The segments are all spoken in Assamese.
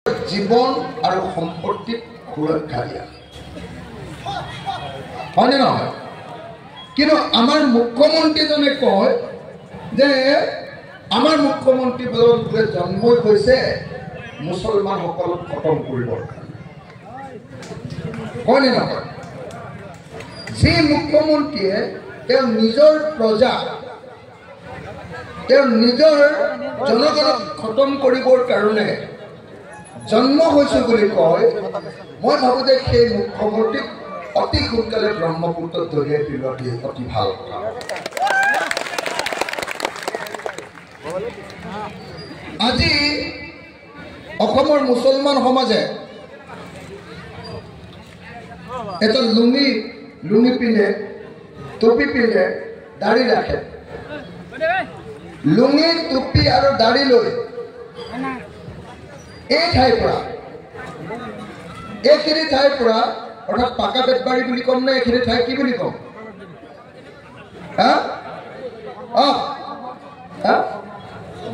জীৱন আৰু সম্পত্তিক সুৰক্ষা দিয়া হয়নে নহয় কিন্তু আমাৰ মুখ্যমন্ত্ৰীজনে কয় যে আমাৰ মুখ্যমন্ত্ৰী বোলে জন্ম হৈছে মুছলমানসকলক খতম কৰিবৰ কাৰণে কয়নে নহয় যি মুখ্যমন্ত্ৰীয়ে তেওঁৰ নিজৰ প্ৰজা তেওঁৰ নিজৰ জনগণক খতম কৰিবৰ কাৰণে জন্ম হৈছে বুলি কয় মই ভাবোঁ যে সেই মুখ্যমন্ত্ৰীক অতি সোনকালে ব্ৰহ্মপুত্ৰত দলিয়াই পেলোৱা দিয়ে অতি ভাল কথা আজি অসমৰ মুছলমান সমাজে এটা লুঙি পিন্ধে টুপি পিন্ধে দাড়ি ৰাখে লুঙি টুপি আৰু দাড়ি লৈ এই ঠাইৰ পৰা এইখিনি ঠাইৰ পৰা অৰ্থাৎ পাকা বেতবাৰী বুলি ক'ম নে এইখিনি ঠাই কি বুলি ক'ম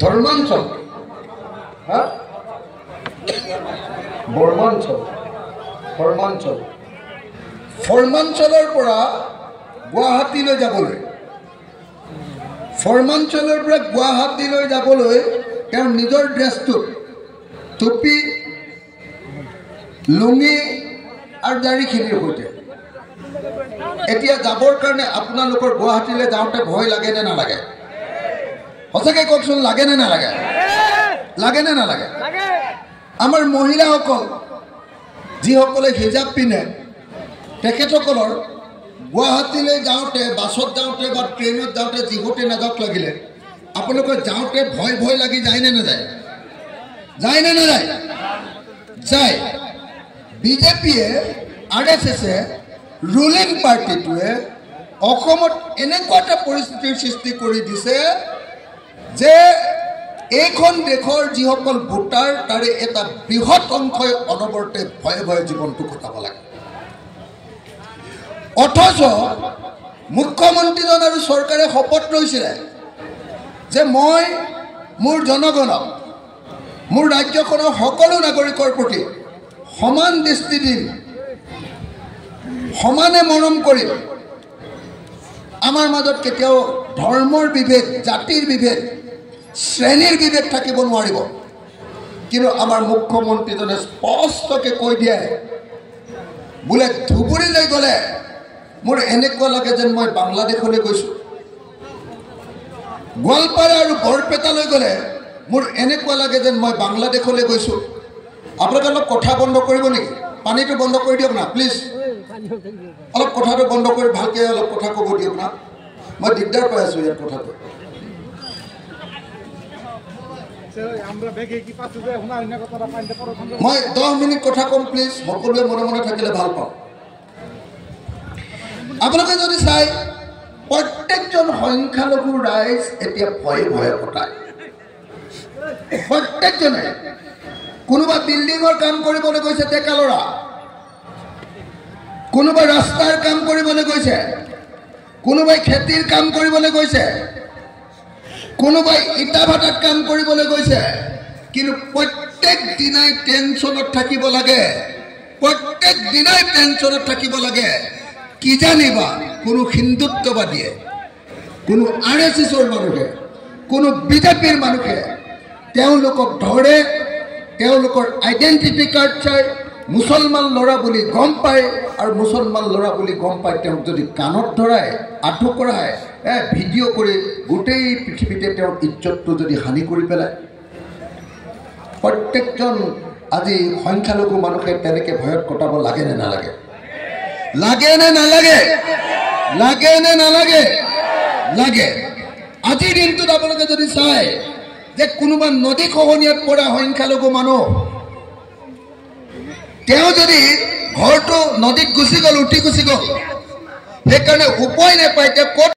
ধৰ্মাঞ্চল ফৰ্মাঞ্চলৰ পৰা গুৱাহাটীলৈ যাবলৈ তেওঁৰ নিজৰ ড্ৰেছটোত টুপি লুঙি আৰু দাড়িখিনিৰ সৈতে এতিয়া যাবৰ কাৰণে আপোনালোকৰ গুৱাহাটীলৈ যাওঁতে ভয় লাগে নে নালাগে সঁচাকৈ কওকচোন লাগে নে নালাগে আমাৰ মহিলাসকল যিসকলে হিজাব পিন্ধে তেখেতসকলৰ গুৱাহাটীলৈ যাওঁতে বাছত যাওঁতে বা ট্ৰেইনত যাওঁতে যিহতে নাযাওক লাগিলে আপোনালোকৰ যাওঁতে ভয় লাগি যায়নে নাযায় যায় বিজেপিয়ে RSSে ৰুলিং পাৰ্টিটোৱে অসমত এনেকুৱা এটা পৰিস্থিতিৰ সৃষ্টি কৰি দিছে যে এইখন দেশৰ যিসকল ভোটাৰ তাৰে এটা বৃহৎ অংশই অনবৰতে ভয়ে জীৱনটো কটাব লাগে অথচ মুখ্যমন্ত্ৰীজন আৰু চৰকাৰে শপত লৈছিলে যে মই মোৰ জনগণক মোৰ ৰাজ্যখনৰ সকলো নাগৰিকৰ প্ৰতি সমান দৃষ্টি দিম সমানে মৰম কৰিম আমাৰ মাজত কেতিয়াও ধৰ্মৰ বিভেদ জাতিৰ বিভেদ শ্ৰেণীৰ বিভেদ থাকিব নোৱাৰিব কিন্তু আমাৰ মুখ্যমন্ত্ৰীজনে স্পষ্টকৈ কৈ দিয়ে বোলে ধুবুৰীলৈ গ'লে মোৰ এনেকুৱা লাগে যেন মই বাংলাদেশলৈ গৈছোঁ গোৱালপাৰা আৰু বৰপেটালৈ গ'লে মোৰ এনেকুৱা লাগে যেন মই বাংলাদেশলৈ গৈছোঁ আপোনালোকে অলপ কথা বন্ধ কৰিব নেকি পানীটো বন্ধ কৰি দিয়ক না প্লিজ অলপ কথাটো বন্ধ কৰি ভালকৈ অলপ কথা ক'ব দিয়ক না মই দিগদাৰ পাই আছোঁ ইয়াত কথাটো মই 10 মিনিট কথা ক'ম প্লিজ সকলোৱে মনে থাকিলে ভাল পাওঁ আপোনালোকে যদি চাই প্ৰত্যেকজন সংখ্যালঘু ৰাইজ এতিয়া ভয়ে কটায় প্ৰত্যেকজনে কোনোবা বিল্ডিঙৰ কাম কৰিবলৈ গৈছে ডেকা ল'ৰা কোনোবাই ৰাস্তাৰ কাম কৰিবলৈ গৈছে কোনোবাই খেতিৰ কাম কৰিবলৈ গৈছে কোনোবাই ইটা ভাটাত কাম কৰিবলৈ গৈছে কিন্তু প্ৰত্যেক দিনাই টেনচনত থাকিব লাগে কি জানিবা কোনো হিন্দুত্ববাদীয়ে কোনো RSSৰ মানুহে কোনো বিজেপিৰ মানুহে তেওঁলোকক ধৰে তেওঁলোকৰ আইডেণ্টিটি কাৰ্ড চাই মুছলমান ল'ৰা বুলি গম পায় আৰু মুছলমান ল'ৰা বুলি গম পায় তেওঁক যদি কাণত ধৰাই আঁঠু কৰাই ভিডিঅ' কৰি গোটেই পৃথিৱীতে তেওঁৰ ইজ্জতটো যদি হানি কৰি পেলায় প্ৰত্যেকজন আজি সংখ্যালঘু মানুহে তেনেকৈ ভয়ত কটাব লাগে নে নালাগে আজিৰ দিনটোত আপোনালোকে যদি চাই যে কোনোবা নদী খহনীয়াত পৰা সংখ্যালঘু মানুহ তেওঁ যদি ঘৰটো নদীত উঠি গুচি গ'ল সেইকাৰণে উপায় নাপায় তেওঁ ক'ত